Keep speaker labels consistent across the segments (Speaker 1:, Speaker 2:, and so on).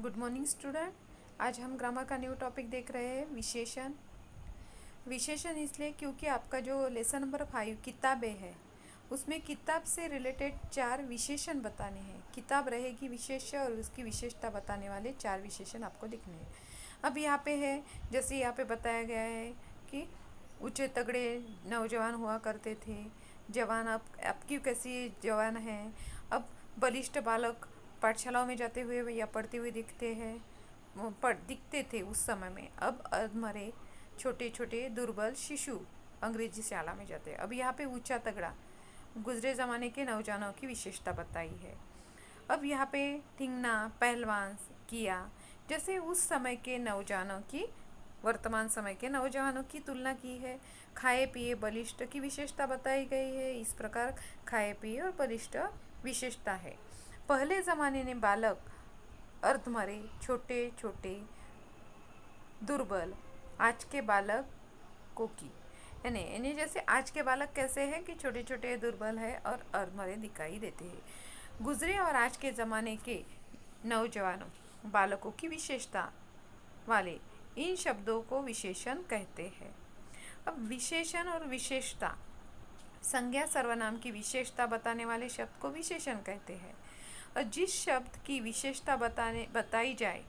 Speaker 1: Good morning student. आज हम grammar का न्यू टॉपिक देख रहे हैं, विशेषण। विशेषण इसलिए क्योंकि आपका जो लेसन नंबर 5 किताबें है, उसमें किताब से रिलेटेड 4 विशेषण बताने हैं। किताब रहेगी विशेष्य और उसकी विशेषता बताने वाले 4 विशेषण आपको लिखने हैं। अब यहाँ पे है, जैसे यहाँ पे बताया गया है कि ऊंचे तगड़े नौजवान हुआ करते थे। जवान अब क्यों कैसी जवान है। अब बलिष्ठ बालक पाठशालाओं में जाते हुए या पढ़ते हुए दिखते हैं, दिखते थे उस समय में। अब अधमरे छोटे छोटे दुर्बल शिशु अंग्रेजी शाला में जाते हैं। अब यहाँ पे ऊंचा तगड़ा गुजरे ज़माने के नौजवानों की विशेषता बताई है। अब यहाँ पे ठिंगना पहलवान किया, जैसे उस समय के नौजवानों की वर्तमान समय के नौजवानों की तुलना की है। खाए पिए बलिष्ठ की विशेषता बताई गई है। इस प्रकार खाए पिए और बलिष्ठ विशेषता है। पहले ज़माने में बालक अर्धमरे छोटे छोटे दुर्बल, आज के बालक को की यानी जैसे आज के बालक कैसे हैं कि छोटे छोटे दुर्बल है और अर्धमरे दिखाई देते हैं। गुजरे और आज के ज़माने के नौजवानों बालकों की विशेषता वाले इन शब्दों को विशेषण कहते हैं। अब विशेषण और विशेषता, संज्ञा सर्वनाम की विशेषता बताने वाले शब्द को विशेषण कहते हैं। और जिस शब्द की विशेषता बताई जाए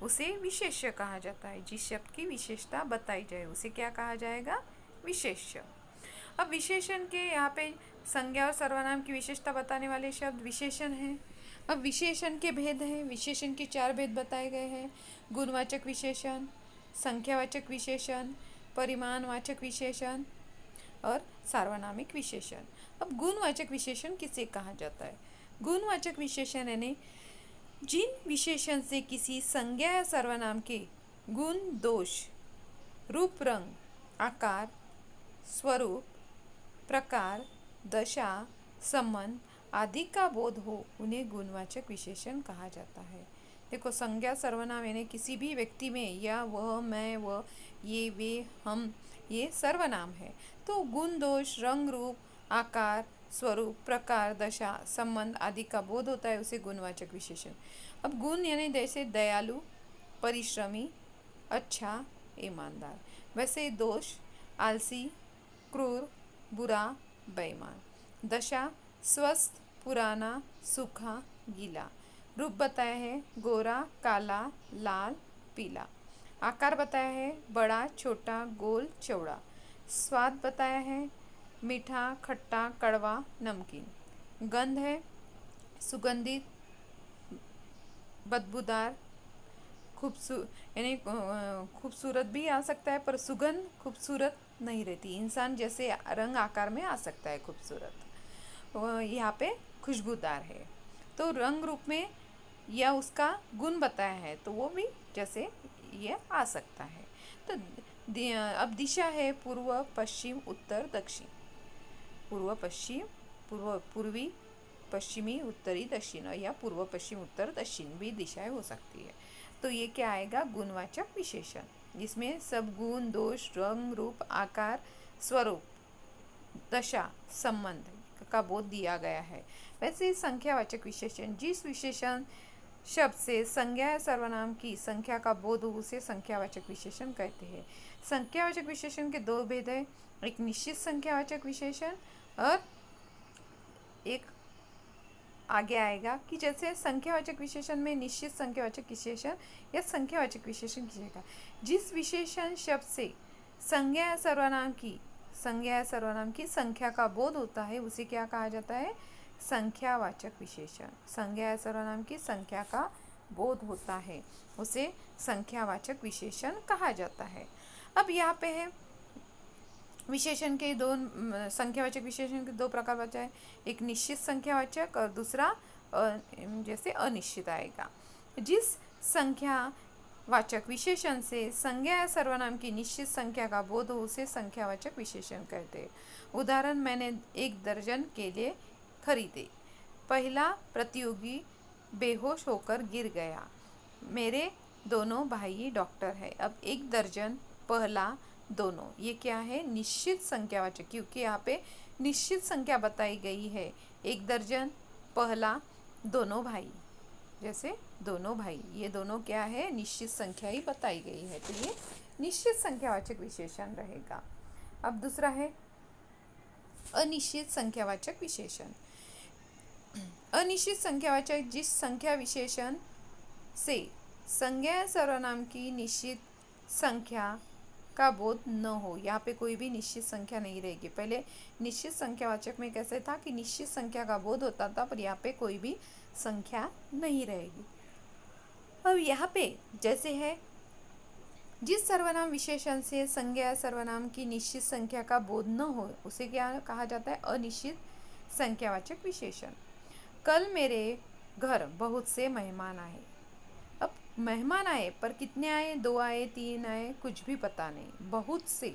Speaker 1: उसे विशेष्य कहा जाता है। जिस शब्द की विशेषता बताई जाए उसे क्या कहा जाएगा? विशेष्य। अब विशेषण के यहाँ पे संज्ञा और सर्वनाम की विशेषता बताने वाले शब्द विशेषण हैं। अब विशेषण के भेद हैं। विशेषण के 4 भेद बताए गए हैं: गुणवाचक विशेषण, संख्यावाचक विशेषण, परिमाणवाचक विशेषण और सार्वनामिक विशेषण। अब गुणवाचक विशेषण किसे कहा जाता है? गुणवाचक विशेषण यानी जिन विशेषण से किसी संज्ञा या सर्वनाम के गुण, दोष, रूप, रंग, आकार, स्वरूप, प्रकार, दशा, संबंध आदि का बोध हो, उन्हें गुणवाचक विशेषण कहा जाता है। देखो, संज्ञा सर्वनाम यानी किसी भी व्यक्ति में या वह, मैं, वह, ये, वे, हम, ये सर्वनाम है। तो गुण, दोष, रंग, रूप, आकार, स्वरूप, प्रकार, दशा, संबंध आदि का बोध होता है, उसे गुणवाचक विशेषण। अब गुण यानी जैसे दयालु, परिश्रमी, अच्छा, ईमानदार। वैसे दोष आलसी, क्रूर, बुरा, बेईमान। दशा स्वस्थ, पुराना, सूखा, गीला। रूप बताया है गोरा, काला, लाल, पीला। आकार बताया है बड़ा, छोटा, गोल, चौड़ा। स्वाद बताया है मीठा, खट्टा, कड़वा, नमकीन। गंध है सुगंधित, बदबूदार, खूबसूरत भी आ सकता है, पर सुगंध खूबसूरत नहीं रहती। इंसान जैसे रंग आकार में आ सकता है खूबसूरत, यहाँ पे खुशबूदार है। तो रंग रूप में या उसका गुण बताया है तो वो भी जैसे ये आ सकता है। तो अब दिशा है पूर्व, पश्चिम, उत्तर, दक्षिण। पूर्व पश्चिम, पूर्वी, पश्चिमी, उत्तरी, दक्षिण, या पूर्व पश्चिम उत्तर दक्षिण भी दिशाएं हो सकती है। तो ये क्या आएगा? गुणवाचक विशेषण, जिसमें सब गुण, दोष, रंग, रूप, आकार, स्वरूप, दशा, संबंध का बोध दिया गया है। वैसे संख्यावाचक विशेषण, जिस विशेषण शब्द से संज्ञा या सर्वनाम की संख्या का बोध हो उसे संख्यावाचक विशेषण कहते हैं। संख्यावाचक विशेषण के 2 भेद है, एक निश्चित संख्यावाचक विशेषण और एक आगे आएगा कि जैसे संख्यावाचक विशेषण में निश्चित संख्यावाचक विशेषण या संख्यावाचक विशेषण कीजिएगा। जिस विशेषण शब्द से संज्ञा या सर्वनाम की संख्या का बोध होता है उसे क्या कहा जाता है? संख्यावाचक विशेषण। संज्ञा या सर्वनाम की संख्या का बोध होता है उसे संख्यावाचक विशेषण कहा जाता है। अब यहाँ पे है विशेषण के संख्यावाचक विशेषण के 2 प्रकार बचा है, एक निश्चित संख्यावाचक और दूसरा जैसे अनिश्चित आएगा। जिस संख्यावाचक विशेषण से संज्ञा या सर्वनाम की निश्चित संख्या का बोध हो उसे संख्यावाचक विशेषण कहते हैं। उदाहरण, मैंने 1 दर्जन केले खरीदे। पहला प्रतियोगी बेहोश होकर गिर गया। मेरे दोनों भाई डॉक्टर है। अब 1 दर्जन, पहला, दोनों, ये क्या है? निश्चित संख्यावाचक, क्योंकि यहाँ पे निश्चित संख्या बताई गई है। 1 दर्जन, पहला, दोनों भाई, जैसे दोनों भाई, ये दोनों क्या है, निश्चित संख्या ही बताई गई है, तो ये निश्चित संख्यावाचक विशेषण रहेगा। अब दूसरा है अनिश्चित संख्यावाचक विशेषण। अनिश्चित संख्यावाचक जिस संख्या विशेषण से संज्ञा या सर्वनाम की निश्चित संख्या का बोध न हो। यहाँ पे कोई भी निश्चित संख्या नहीं रहेगी। पहले निश्चित संख्यावाचक में कैसे था कि निश्चित संख्या का बोध होता था, पर यहाँ पे कोई भी संख्या नहीं रहेगी। अब यहाँ पे जैसे है, जिस सर्वनाम विशेषण से संज्ञा या सर्वनाम की निश्चित संख्या का बोध न हो उसे क्या कहा जाता है, अनिश्चित संख्यावाचक विशेषण। कल मेरे घर बहुत से मेहमान आए। अब मेहमान आए, पर कितने आए, 2 आए, 3 आए, कुछ भी पता नहीं। बहुत से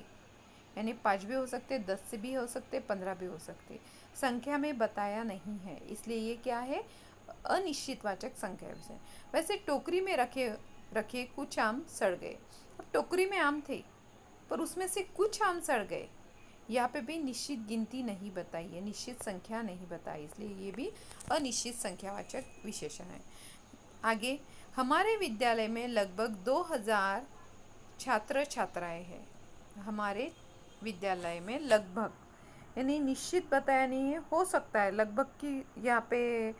Speaker 1: यानी 5 भी हो सकते, 10 से भी हो सकते, 15 भी हो सकते, संख्या में बताया नहीं है, इसलिए ये क्या है, अनिश्चितवाचक संख्या विशेषण। वैसे टोकरी में रखे कुछ आम सड़ गए। अब टोकरी में आम थे, पर उसमें से कुछ आम सड़ गए, यहाँ पे भी निश्चित गिनती नहीं बताई है, निश्चित संख्या नहीं बताई, इसलिए ये भी अनिश्चित संख्यावाचक विशेषण है। आगे, हमारे विद्यालय में लगभग 2000 छात्र छात्राएं हैं। हमारे विद्यालय में लगभग यानी निश्चित बताया नहीं है, हो सकता है लगभग की यहाँ पे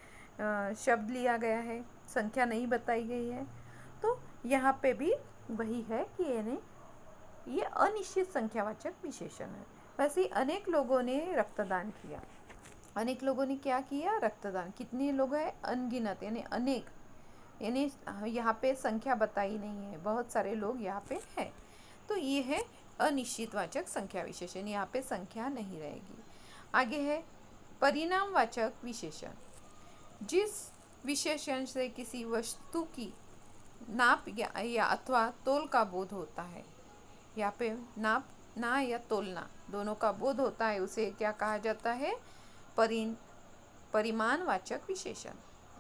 Speaker 1: शब्द लिया गया है, संख्या नहीं बताई गई है, तो यहाँ पे भी वही है कि यानी ये अनिश्चित संख्यावाचक विशेषण है। वैसे ही अनेक लोगों ने रक्तदान किया। अनेक लोगों ने क्या किया, रक्तदान। कितने लोग हैं, अनगिनत यानी अनेक, यानी यहाँ पे संख्या बताई नहीं है, बहुत सारे लोग यहाँ पे हैं, तो ये है अनिश्चितवाचक संख्या विशेषण, यहाँ पे संख्या नहीं रहेगी। आगे है परिणामवाचक विशेषण। जिस विशेषण से किसी वस्तु की नाप या अथवा तोल का बोध होता है, यहाँ पे नाप ना या तोलना दोनों का बोध होता है, उसे क्या कहा जाता है, परिमाणवाचक विशेषण।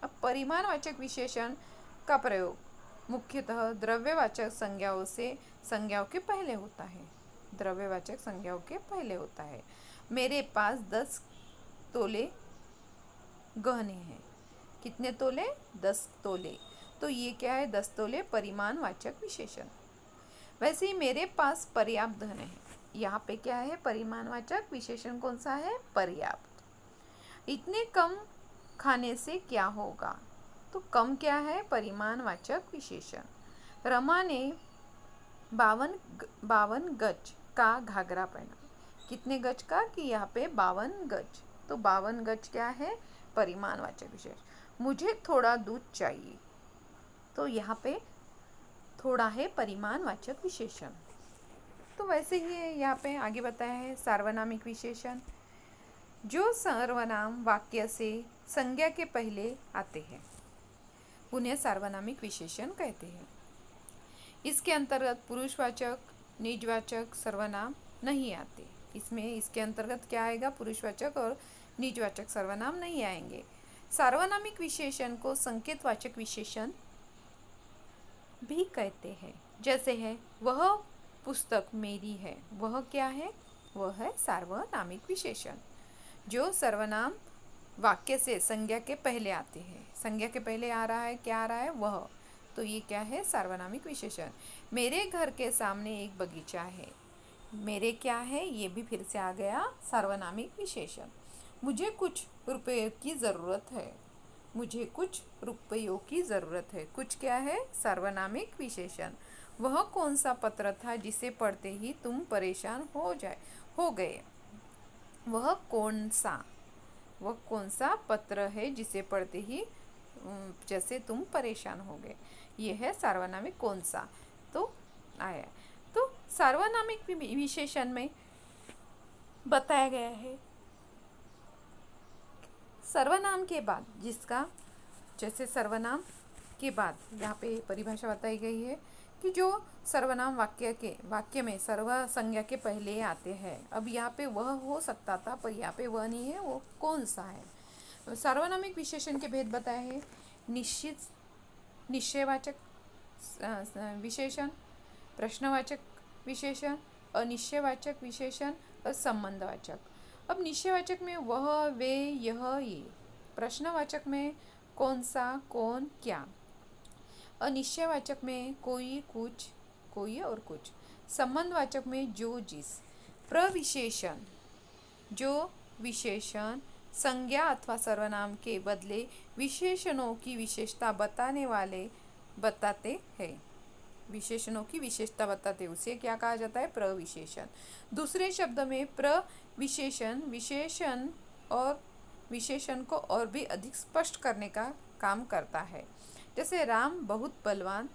Speaker 1: अब परिमाणवाचक विशेषण का प्रयोग मुख्यतः द्रव्यवाचक संज्ञाओं के पहले होता है। द्रव्यवाचक संज्ञाओं के पहले होता है। मेरे पास 10 तोले गहने हैं। कितने तोले, 10 तोले, तो ये क्या है, 10 तोले परिमाणवाचक विशेषण। वैसे ही मेरे पास पर्याप्त धन है, यहाँ पे क्या है, परिमाणवाचक विशेषण कौन सा है, पर्याप्त। इतने कम खाने से क्या होगा, तो कम क्या है, परिमाणवाचक विशेषण। रमा ने 52 गज का घाघरा पहना। कितने गज का, कि यहाँ पे 52 गज, तो 52 गज क्या है, परिमाणवाचक विशेषण। मुझे थोड़ा दूध चाहिए, तो यहाँ पे थोड़ा है परिमाणवाचक विशेषण। तो वैसे ही यहाँ पे आगे बताया है सार्वनामिक विशेषण। जो सर्वनाम वाक्य से संज्ञा के पहले आते हैं उन्हें सार्वनामिक विशेषण कहते हैं। इसके अंतर्गत पुरुषवाचक, निजवाचक सर्वनाम नहीं आते। इसके अंतर्गत क्या आएगा, पुरुषवाचक और निजवाचक सर्वनाम नहीं आएंगे। सार्वनामिक विशेषण को संकेतवाचक विशेषण भी कहते हैं। जैसे है, वह पुस्तक मेरी है, वह क्या है, वह है सार्वनामिक विशेषण। जो सर्वनाम वाक्य से संज्ञा के पहले आते हैं, संज्ञा के पहले आ रहा है, क्या आ रहा है, वह, तो ये क्या है, सार्वनामिक विशेषण। मेरे घर के सामने एक बगीचा है, मेरे क्या है, ये भी फिर से आ गया सार्वनामिक विशेषण। मुझे कुछ रुपये की ज़रूरत है, मुझे कुछ रुपयों की ज़रूरत है, कुछ क्या है, सार्वनामिक विशेषण। वह कौन सा पत्र था जिसे पढ़ते ही तुम परेशान हो गए, वह कौन सा पत्र है जिसे पढ़ते ही जैसे तुम परेशान हो गए, ये है सार्वनामिक कौन सा, तो आया। तो सार्वनामिक विशेषण में बताया गया है सर्वनाम के बाद, जिसका जैसे सर्वनाम के बाद यहाँ पे परिभाषा बताई गई है कि जो सर्वनाम वाक्य में सर्व संज्ञा के पहले आते हैं। अब यहाँ पे वह हो सकता था, पर यहाँ पे वह नहीं है, वो कौन सा है। सार्वनामिक विशेषण के भेद बताए हैं, निश्चयवाचक विशेषण, प्रश्नवाचक विशेषण, अनिश्चयवाचक विशेषण और संबंधवाचक। अब निश्चयवाचक में वह, वे, यह, ये। प्रश्नवाचक में कौन सा, कौन, क्या। अनिश्चयवाचक में कोई, कुछ, कोई और कुछ। संबंधवाचक में जो, जिस। प्रविशेषण, जो विशेषण संज्ञा अथवा सर्वनाम के बदले विशेषणों की विशेषता बताते हैं। विशेषणों की विशेषता बताते उसे क्या कहा जाता है? प्रविशेषण। दूसरे शब्द में प्रविशेषण विशेषण और विशेषण को और भी अधिक स्पष्ट करने का काम करता है। जैसे राम बहुत बलवान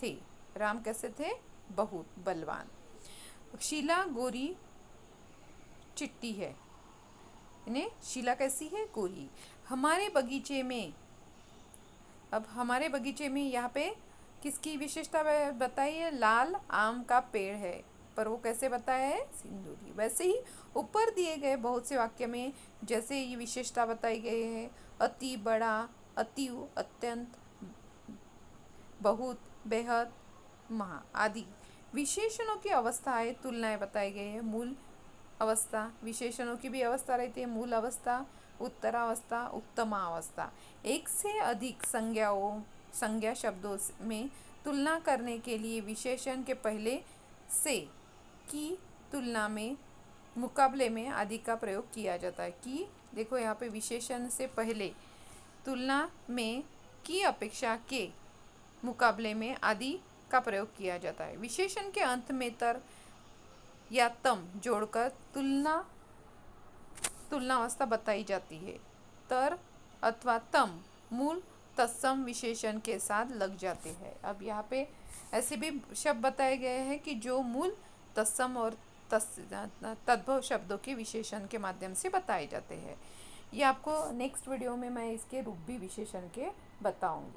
Speaker 1: थे। राम कैसे थे? बहुत बलवान। शीला गोरी चिट्टी है। इन्हें शीला कैसी है? गोरी। हमारे बगीचे में, अब हमारे बगीचे में यहाँ पे किसकी विशेषता बताई है? लाल आम का पेड़ है, पर वो कैसे बताया है? सिंदूरी। वैसे ही ऊपर दिए गए बहुत से वाक्य में जैसे ये विशेषता बताई गई है, अति, बड़ा, अतिव, अत्यंत, बहुत, बेहद, महा आदि। विशेषणों की अवस्थाएं, तुलनाएं बताई गई है। मूल अवस्था, विशेषणों की भी अवस्था रहती है। मूल अवस्था, उत्तरावस्था, उत्तमावस्था। एक से अधिक संज्ञा शब्दों में तुलना करने के लिए विशेषण के पहले से की तुलना में मुकाबले में आदि का प्रयोग किया जाता है। कि देखो यहाँ पे विशेषण से पहले तुलना में की अपेक्षा के मुकाबले में आदि का प्रयोग किया जाता है। विशेषण के अंत में तर या तम जोड़कर तुलनावस्था बताई जाती है। तर अथवा तम मूल तत्सम विशेषण के साथ लग जाते हैं। अब यहाँ पे ऐसे भी शब्द बताए गए हैं कि जो मूल तत्सम और तद्भव शब्दों के विशेषण के माध्यम से बताए जाते हैं। ये आपको नेक्स्ट वीडियो में मैं इसके रूप भी विशेषण के बताऊंगी।